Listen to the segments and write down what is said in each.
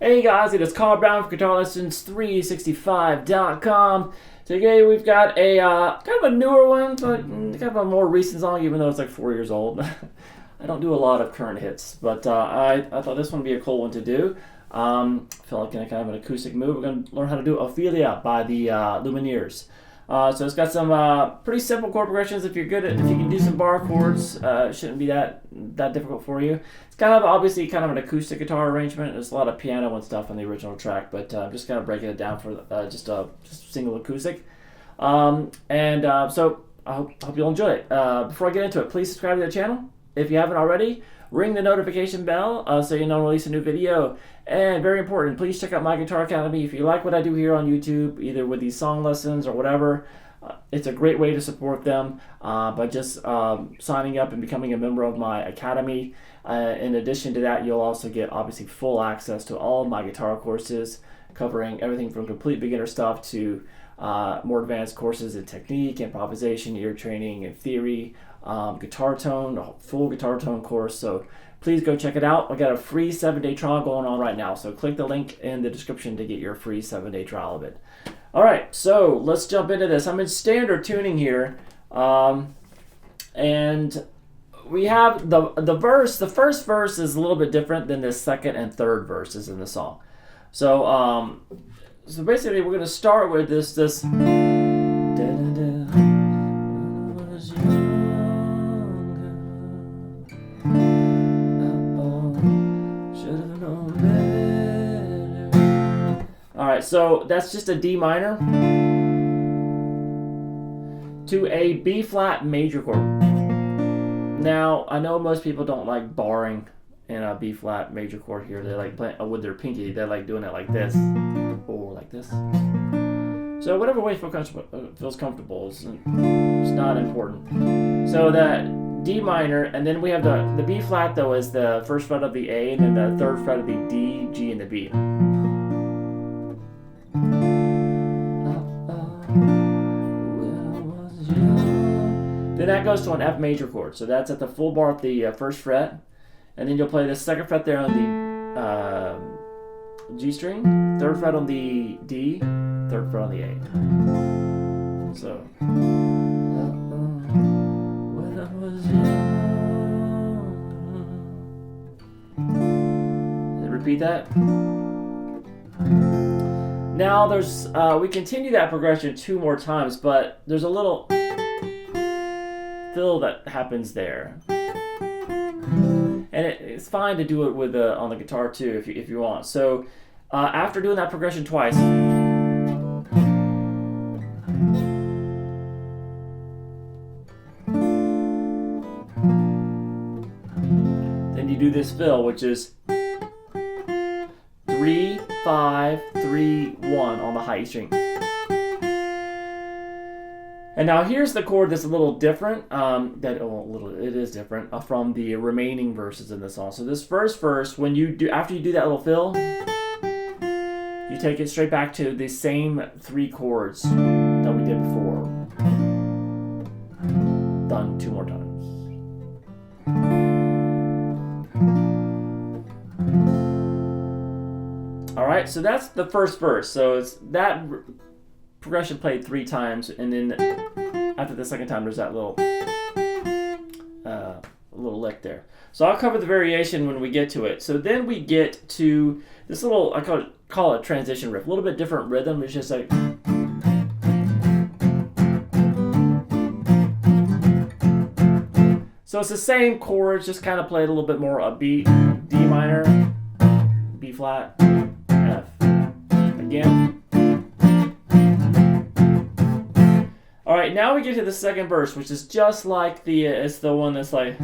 Hey guys, it is Carl Brown for GuitarLessons365.com. Today we've got a kind of a newer one, but kind of a more recent song, even though it's like 4 years old. I don't do a lot of current hits, but I thought this one would be a cool one to do. I feel like in a kind of an acoustic mood, we're going to learn how to do Ophelia by the Lumineers. So it's got some pretty simple chord progressions. If you can do some bar chords, it shouldn't be that difficult for you. It's kind of obviously kind of an acoustic guitar arrangement. There's a lot of piano and stuff on the original track, but I'm just kind of breaking it down for just single acoustic. So I hope you'll enjoy it. Before I get into it, please subscribe to the channel if you haven't already. Ring the notification bell so you know when I release a new video. And very important, please check out my Guitar Academy. If you like what I do here on YouTube, either with these song lessons or whatever, it's a great way to support them by just signing up and becoming a member of my academy. In addition to that, you'll also get obviously full access to all of my guitar courses, covering everything from complete beginner stuff to more advanced courses in technique, improvisation, ear training, and theory, guitar tone, a full guitar tone course. So please go check it out. I got a free 7-day trial going on right now, so click the link in the description to get your free 7-day trial of it. All right, so let's jump into this. I'm in standard tuning here, and we have the verse. The first verse is a little bit different than the second and third verses in the song. So so basically, we're going to start with this. Alright, so that's just a D minor to a B flat major chord. Now, I know most people don't like barring in a B flat major chord here. They like playing with their pinky. They like doing it like this or like this. So whatever way feels comfortable is not important. So that D minor, and then we have the B flat though is the first fret of the A, and then the third fret of the D, G, and the B. Then that goes to an F major chord. So that's at the full bar at the first fret. And then you'll play the second fret there on the G string, third fret on the D, third fret on the A. So. When I was young. Repeat that. Now there's, we continue that progression 2 more times, but there's a little fill that happens there, and it's fine to do it with on the guitar too if you want. So after doing that progression twice, then you do this fill, which is 3, 5, 3, 1 on the high E string. And now here's the chord that's a little different. It is different from the remaining verses in the song. So this first verse, after you do that little fill, you take it straight back to the same 3 chords that we did before, done 2 more times. All right, so that's the first verse. So it's that progression played 3 times, and then after the second time, there's that little lick there. So I'll cover the variation when we get to it. So then we get to this little, I call it transition riff, a little bit different rhythm. It's just like. So it's the same chords, just kind of played a little bit more upbeat. D minor, B flat, F. Again. All right, now we get to the second verse, which is just like it's the one that's like.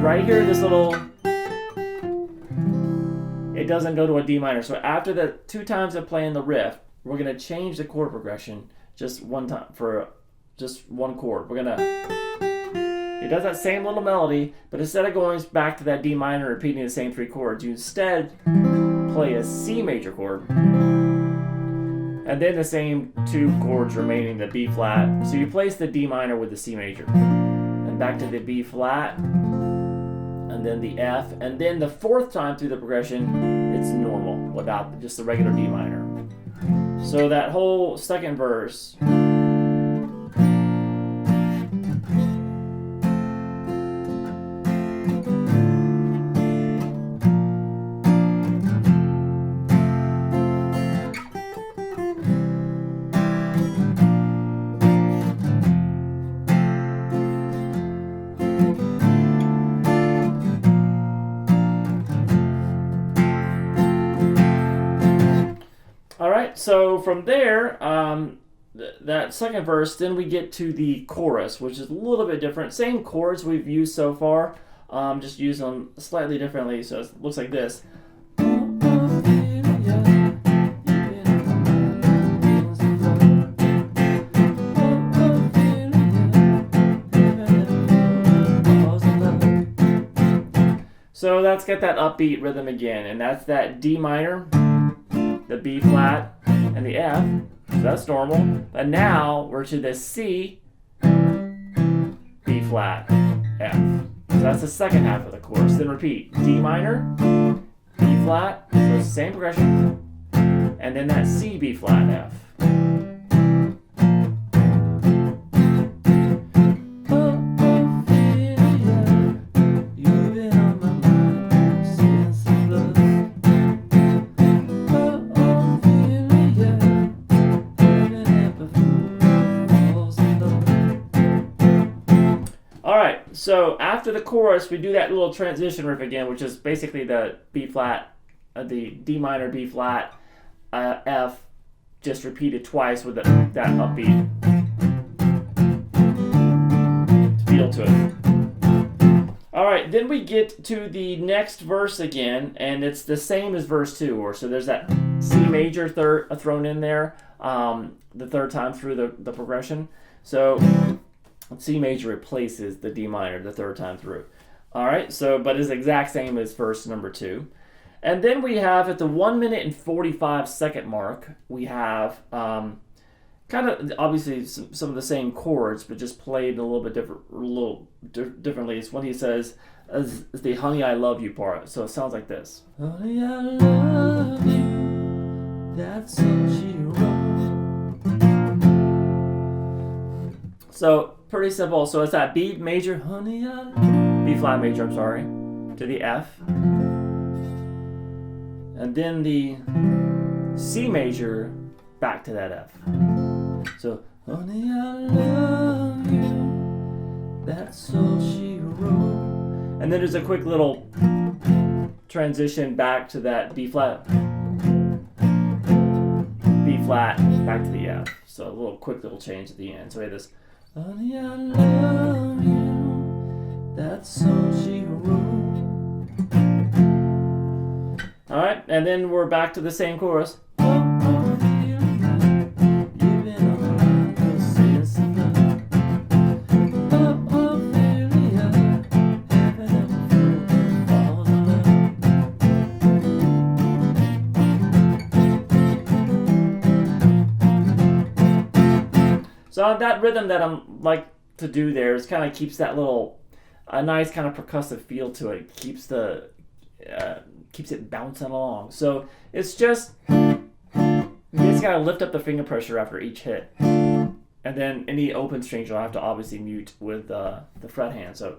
Right here, this little. It doesn't go to a D minor. So after the 2 times of playing the riff, we're gonna change the chord progression just one time for just one chord. We're gonna. It does that same little melody, but instead of going back to that D minor, repeating the same 3 chords, you instead play a C major chord, and then the same two chords remaining, the B flat. So you place the D minor with the C major, and back to the B flat, and then the F, and then the fourth time through the progression, it's normal without just the regular D minor. So that whole second verse. Alright, so from there, that second verse, then we get to the chorus, which is a little bit different. Same chords we've used so far, just use them slightly differently, so it looks like this. So that's got that upbeat rhythm again, and that's that D minor, the B flat, and the F, so that's normal. But now we're to the C, B flat, F. So that's the second half of the chorus. Then repeat, D minor, B flat, so it's the same progression, and then that C, B flat, F. So after the chorus, we do that little transition riff again, which is basically the B flat, the D minor, B flat, F, just repeated twice with that upbeat feel to it. All right, then we get to the next verse again, and it's the same as verse 2. Or so there's that C major thrown in there, the third time through the progression. So C major replaces the D minor the third time through. All right, so but it's the exact same as verse number 2. And then we have at the 1 minute and 45 second mark, we have kind of obviously some of the same chords, but just played a little bit differently. It's when he says, is the honey I love you part. So it sounds like this. Honey I love you, that's all she wrote. So pretty simple. So it's that B major, honey, B flat major, I'm sorry, to the F. And then the C major back to that F. So, honey, I love you, that's all she wrote. And then there's a quick little transition back to that B flat, back to the F. So a little quick little change at the end. So we have this. Honey, I love you, that's all she wrote. Alright, and then we're back to the same chorus. So that rhythm that I'm like to do there is kind of keeps that a nice kind of percussive feel to it. Keeps it bouncing along. So it's just you just gotta lift up the finger pressure after each hit, and then any open strings you'll have to obviously mute with the fret hand. So,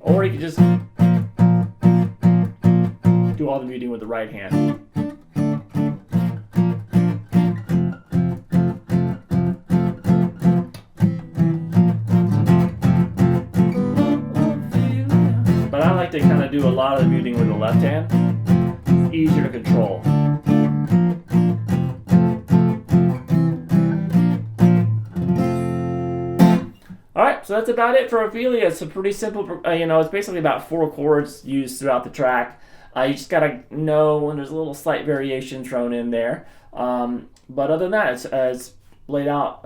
or you can just do all the muting with the right hand. To kind of do a lot of the muting with the left hand. It's easier to control. Alright, so that's about it for Ophelia. It's a pretty simple, it's basically about 4 chords used throughout the track. You just gotta know when there's a little slight variation thrown in there. But other than that, it's laid out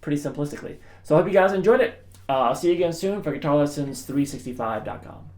pretty simplistically. So I hope you guys enjoyed it. I'll see you again soon for GuitarLessons365.com.